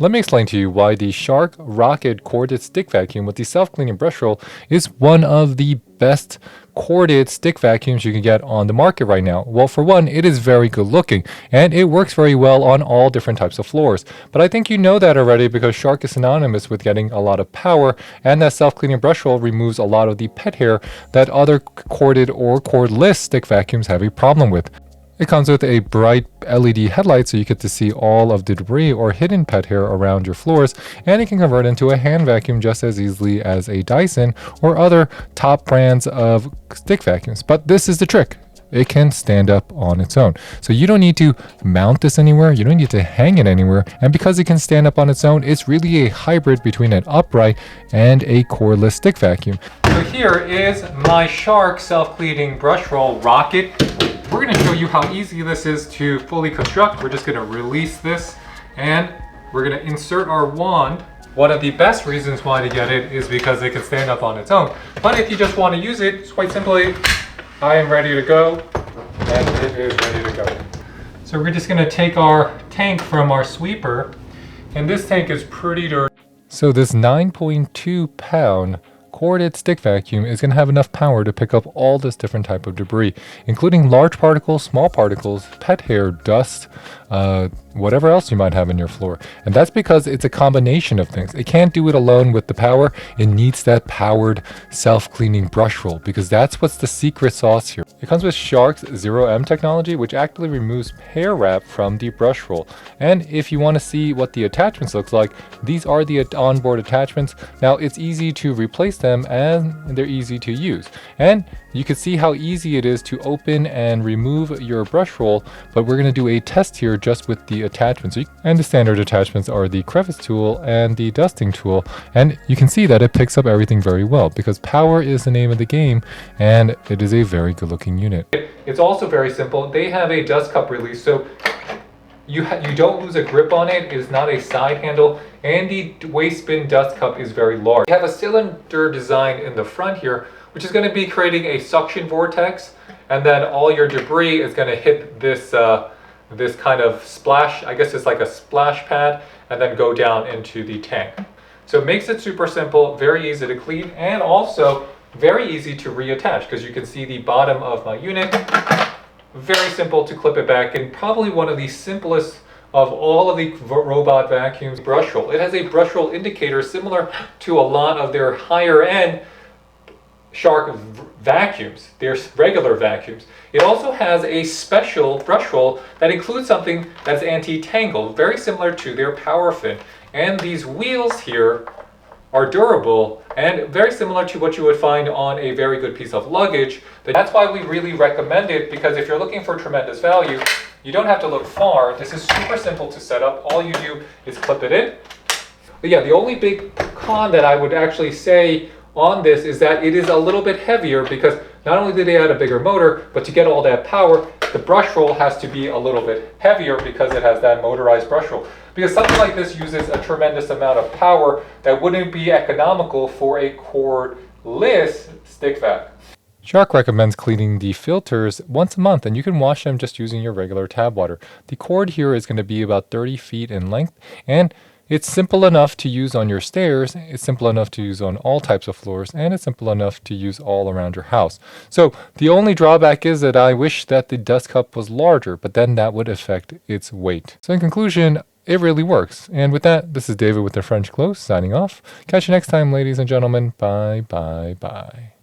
Let me explain to you why the Shark Rocket Corded Stick Vacuum with the Self-Cleaning Brushroll is one of the best corded stick vacuums you can get on the market right now. Well, for one, it is very good looking and it works very well on all different types of floors. But I think you know that already because Shark is synonymous with getting a lot of power, and that Self-Cleaning Brushroll removes a lot of the pet hair that other corded or cordless stick vacuums have a problem with. It comes with a bright LED headlight so you get to see all of the debris or hidden pet hair around your floors, and it can convert into a hand vacuum just as easily as a Dyson or other top brands of stick vacuums. But this is the trick. It can stand up on its own. So you don't need to mount this anywhere, you don't need to hang it anywhere, and because it can stand up on its own, it's really a hybrid between an upright and a cordless stick vacuum. So here is my Shark Self-Cleaning Brushroll Rocket. We're going to show you how easy this is to fully construct. We're just going to release this and we're going to insert our wand. One of the best reasons why to get it is because it can stand up on its own. But if you just want to use it, it's quite simply, I am ready to go, and it is ready to go. So we're just going to take our tank from our sweeper, and this tank is pretty dirty. So this 9.2 pound corded stick vacuum is going to have enough power to pick up all this different type of debris, including large particles, small particles, pet hair, dust, whatever else you might have in your floor. And that's because it's a combination of things. It can't do it alone with the power. It needs that powered self-cleaning brush roll, because that's what's the secret sauce here. It comes with Shark's 0M technology, which actively removes hair wrap from the brush roll. And if you want to see what the attachments looks like, these are the onboard attachments. Now it's easy to replace them and they're easy to use. And you can see how easy it is to open and remove your brush roll, but we're going to do a test here just with the attachments. And the standard attachments are the Crevice tool and the dusting tool. And you can see that it picks up everything very well because power is the name of the game, and it is a very good looking unit. It's also very simple. They have a dust cup release, so you don't lose a grip on it. It is not a side handle, and the waste bin dust cup is very large. You have a cylinder design in the front here, which is going to be creating a suction vortex, and then all your debris is going to hit this this kind of splash, I guess it's like a splash pad, and then go down into the tank. So it makes it super simple, very easy to clean, and also very easy to reattach, because you can see the bottom of my unit. Very simple to clip it back, and probably one of the simplest of all of the robot vacuums. Brush roll. It has a brush roll indicator similar to a lot of their higher end Shark vacuums, their regular vacuums. It also has a special brush roll that includes something that's anti-tangle, very similar to their power fin. And these wheels here are durable and very similar to what you would find on a very good piece of luggage. That's why we really recommend it, because if you're looking for tremendous value, you don't have to look far. This is super simple to set up. All you do is clip it in. But yeah, the only big con that I would actually say on this is that it is a little bit heavier, because not only do they add a bigger motor, but to get all that power, the brush roll has to be a little bit heavier because it has that motorized brush roll. Because something like this uses a tremendous amount of power that wouldn't be economical for a cordless stick vac. Shark recommends cleaning the filters once a month, and you can wash them just using your regular tap water. The cord here is going to be about 30 feet in length, and it's simple enough to use on your stairs, it's simple enough to use on all types of floors, and it's simple enough to use all around your house. So the only drawback is that I wish that the dust cup was larger, but then that would affect its weight. So in conclusion, it really works. And with that, this is David with the French Glow signing off. Catch you next time, ladies and gentlemen. Bye, bye, bye.